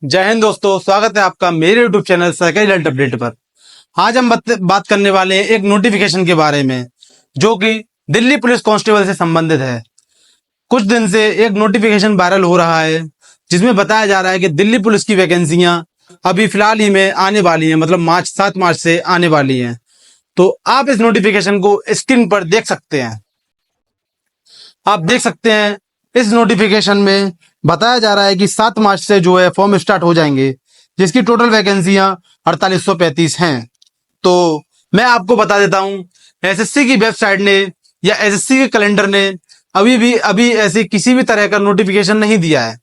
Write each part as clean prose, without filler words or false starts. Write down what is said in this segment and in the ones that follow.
जय हिंद दोस्तों, स्वागत है आपका मेरे YouTube चैनल सरकारी रिजल्ट अपडेट पर। आज हम बात करने वाले हैं एक नोटिफिकेशन के बारे में जो कि दिल्ली पुलिस कांस्टेबल से संबंधित है। कुछ दिन से एक नोटिफिकेशन वायरल हो रहा है जिसमें बताया जा रहा है कि दिल्ली पुलिस की वैकेंसियां अभी फिलहाल ही में आने वाली हैं, मतलब 7 मार्च से आने वाली हैं। तो आप इस नोटिफिकेशन को स्क्रीन पर देख सकते हैं। आप देख सकते हैं इस नोटिफिकेशन में बताया जा रहा है कि 7 मार्च से जो है फॉर्म स्टार्ट हो जाएंगे, जिसकी टोटल वैकेंसियां 4835 हैं। तो मैं आपको बता देता हूं, एसएससी की वेबसाइट ने या एसएससी के कैलेंडर ने अभी ऐसे किसी भी तरह का नोटिफिकेशन नहीं दिया है।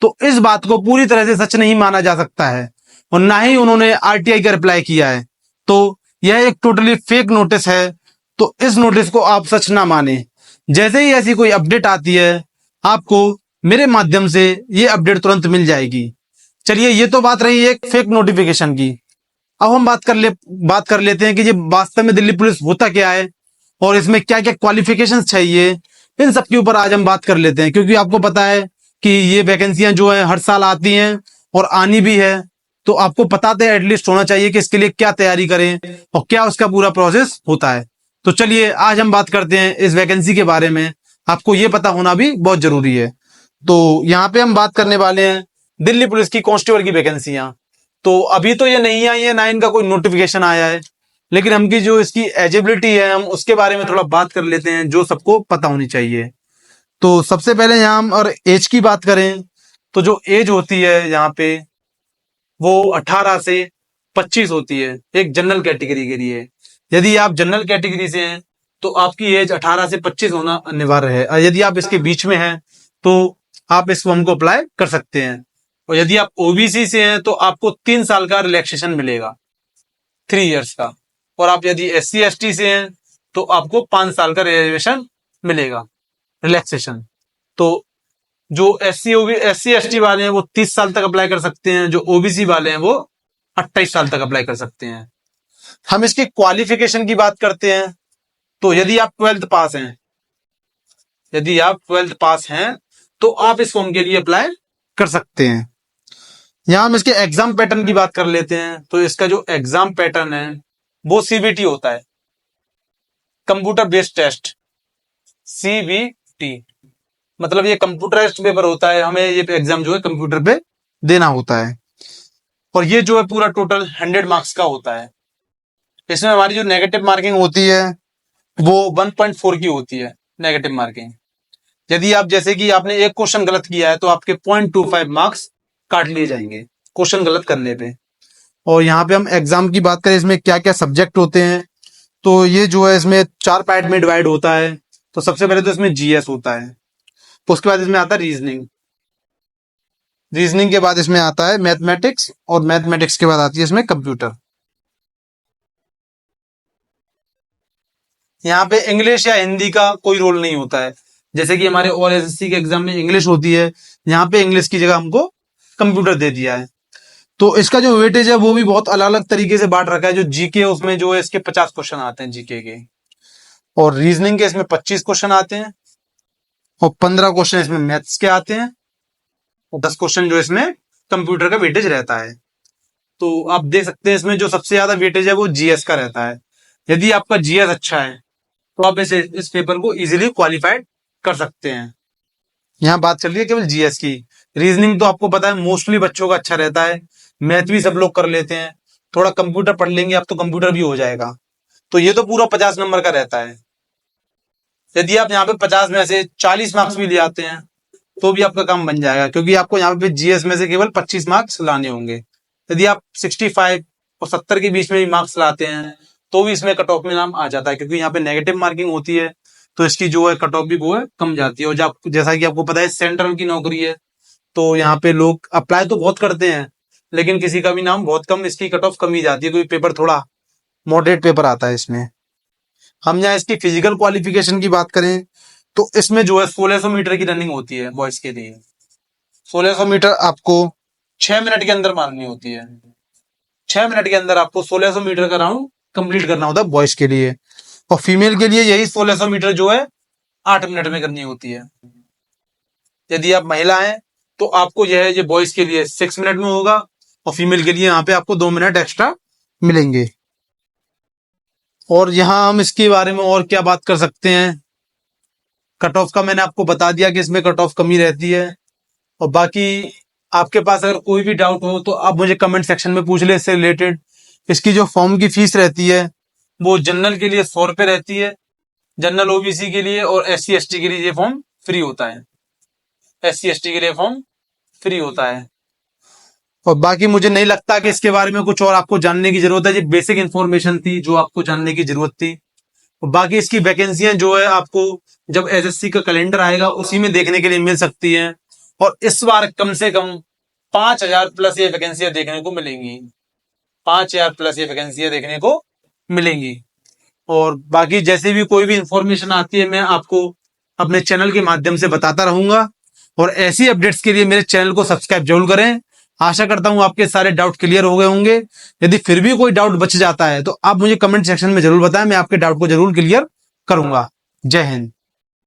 तो इस बात को पूरी तरह से सच नहीं माना जा सकता है और ना ही उन्होंने आरटीआई का रिप्लाई किया है। तो यह एक टोटली फेक नोटिस है। तो इस नोटिस को आप सच ना माने। जैसे ही ऐसी कोई अपडेट आती है आपको मेरे माध्यम से ये अपडेट तुरंत मिल जाएगी। चलिए, ये तो बात रही एक फेक नोटिफिकेशन की। अब हम बात कर लेते हैं कि ये वास्तव में दिल्ली पुलिस होता क्या है और इसमें क्या क्या क्वालिफिकेशंस चाहिए। इन सब के ऊपर आज हम बात कर लेते हैं, क्योंकि आपको पता है कि ये वैकेंसियां जो है हर साल आती हैं और आनी भी है। तो आपको पता तो एटलीस्ट होना चाहिए कि इसके लिए क्या तैयारी करें और क्या उसका पूरा प्रोसेस होता है। तो चलिए, आज हम बात करते हैं इस वैकेंसी के बारे में। आपको ये पता होना भी बहुत जरूरी है। तो यहाँ पे हम बात करने वाले हैं दिल्ली पुलिस की कांस्टेबल की वैकेंसियां। तो अभी तो ये नहीं आई है, ना इनका कोई नोटिफिकेशन आया है, लेकिन हमकी जो इसकी एलिजिबिलिटी है हम उसके बारे में थोड़ा बात कर लेते हैं जो सबको पता होनी चाहिए। तो सबसे पहले यहाँ हम और एज की बात करें तो जो एज होती है यहाँ पे वो 18 से 25 होती है एक जनरल कैटेगरी के लिए। यदि आप जनरल कैटेगरी से हैं तो आपकी एज 18 से 25 होना अनिवार्य है, और यदि आप इसके बीच में हैं तो आप इस फॉर्म को अप्लाई कर सकते हैं। और यदि आप ओबीसी से हैं तो आपको 3 साल का रिलैक्सेशन मिलेगा, 3 इयर्स का। और आप यदि एससी एसटी से हैं तो आपको 5 साल का रिजर्वेशन मिलेगा, रिलैक्सेशन। तो जो एससी एसटी वाले हैं वो 30 साल तक अप्लाई कर सकते हैं, जो ओबीसी वाले हैं वो 28 साल तक अप्लाई कर सकते हैं। हम इसकी क्वालिफिकेशन की बात करते हैं तो यदि आप ट्वेल्थ पास हैं तो आप इस फॉर्म के लिए अप्लाई कर सकते हैं। यहां हम इसके एग्जाम पैटर्न की बात कर लेते हैं। तो इसका जो एग्जाम पैटर्न है वो सीबीटी होता है, कंप्यूटर बेस्ड टेस्ट, सीबीटी। मतलब ये कंप्यूटराइज्ड पेपर होता है, हमें ये एग्जाम जो है कंप्यूटर पे देना होता है। और ये जो है पूरा टोटल 100 मार्क्स का होता है। इसमें हमारी जो नेगेटिव मार्किंग होती है वो 1.4 की होती है, नेगेटिव मार्किंग। यदि आप जैसे कि आपने एक क्वेश्चन गलत किया है तो आपके 0.25 मार्क्स काट लिए जाएंगे क्वेश्चन गलत करने पे। और यहाँ पे हम एग्जाम की बात करें, इसमें क्या क्या सब्जेक्ट होते हैं तो ये जो है इसमें 4 पार्ट में डिवाइड होता है। तो सबसे पहले तो इसमें जीएस होता है, उसके बाद इसमें आता है रीजनिंग के बाद इसमें आता है मैथमेटिक्स, और मैथमेटिक्स के बाद आती है इसमें कंप्यूटर। यहाँ पे इंग्लिश या हिंदी का कोई रोल नहीं होता है, जैसे कि हमारे और एसएससी के एग्जाम में इंग्लिश होती है, यहाँ पे इंग्लिश की जगह हमको कंप्यूटर दे दिया है। तो इसका जो वेटेज है वो भी बहुत अलग अलग तरीके से बांट रखा है। जो जीके उसमें जो है इसके 50 क्वेश्चन आते हैं जीके के, और रीजनिंग के इसमें 25 क्वेश्चन आते हैं, और 15 क्वेश्चन इसमें मैथ्स के आते हैं, और 10 क्वेश्चन जो इसमें कंप्यूटर का वेटेज रहता है। तो आप देख सकते हैं इसमें जो सबसे ज्यादा वेटेज है वो जीएस का रहता है। यदि आपका जीएस अच्छा है तो आप इस पेपर को इजीली क्वालिफाइड कर सकते हैं। यहाँ बात चल रही है केवल जीएस की। रीजनिंग तो आपको पता है मोस्टली बच्चों का अच्छा रहता है, मैथ भी सब लोग कर लेते हैं, थोड़ा कंप्यूटर पढ़ लेंगे आप तो कंप्यूटर भी हो जाएगा। तो ये तो पूरा 50 नंबर का रहता है। यदि आप यहाँ पे 50 में से 40 मार्क्स भी ले आते हैं तो भी आपका काम बन जाएगा, क्योंकि आपको यहाँ पे जीएस में से केवल 25 मार्क्स लाने होंगे। यदि आप 65 और 70 के बीच में भी मार्क्स लाते हैं तो भी इसमें कट ऑफ में नाम आ जाता है, क्योंकि यहाँ पे नेगेटिव मार्किंग होती है तो इसकी जो है कट ऑफ भी वो है कम जाती है। और जैसा कि आपको पता है सेंट्रल की नौकरी है तो यहाँ पे लोग अप्लाई तो बहुत करते हैं लेकिन किसी का भी नाम बहुत कम, इसकी कट ऑफ कम ही जाती है, क्योंकि पेपर थोड़ा मॉडरेट पेपर आता है इसमें। हम यहाँ इसकी फिजिकल क्वालिफिकेशन की बात करें तो इसमें जो है 1600 मीटर की रनिंग होती है बॉयज के लिए। 1600 मीटर आपको 6 मिनट के अंदर मारनी होती है। 6 मिनट के अंदर आपको 1600 मीटर का राउंड कंप्लीट करना होता है बॉयज के लिए, और फीमेल के लिए यही 1600 मीटर जो है 8 मिनट में करनी होती है। यदि आप महिला हैं तो आपको यह है, ये बॉयज के लिए 6 मिनट में होगा और फीमेल के लिए यहाँ पे आपको 2 मिनट एक्स्ट्रा मिलेंगे। और यहाँ हम इसके बारे में और क्या बात कर सकते हैं, कट ऑफ का मैंने आपको बता दिया कि इसमें कट ऑफ कमी रहती है। और बाकी आपके पास अगर कोई भी डाउट हो तो आप मुझे कमेंट सेक्शन में पूछ ले इससे रिलेटेड। इसकी जो फॉर्म की फीस रहती है वो जनरल के लिए 100 रुपये रहती है, जनरल ओबीसी के लिए, और SC ST के लिए ये फॉर्म फ्री होता है। SC ST के लिए फॉर्म फ्री होता है। और बाकी मुझे नहीं लगता कि इसके बारे में कुछ और आपको जानने की जरूरत है। ये बेसिक इन्फॉर्मेशन थी जो आपको जानने की जरूरत थी। और बाकी इसकी वैकेंसियां जो है आपको जब SSC का कैलेंडर आएगा उसी में देखने के लिए मिल सकती हैं। और इस बार कम से कम 5,000 प्लस ये वैकेंसियां देखने को मिलेंगी। 5,000 प्लस ये वैकेंसियां देखने को मिलेंगी। और बाकी जैसे भी कोई भी इंफॉर्मेशन आती है मैं आपको अपने चैनल के माध्यम से बताता रहूंगा। और ऐसी अपडेट्स के लिए मेरे चैनल को सब्सक्राइब जरूर करें। आशा करता हूं आपके सारे डाउट क्लियर हो गए होंगे। यदि फिर भी कोई डाउट बच जाता है तो आप मुझे कमेंट सेक्शन में जरूर बताएं, मैं आपके डाउट को जरूर क्लियर करूंगा। जय हिंद।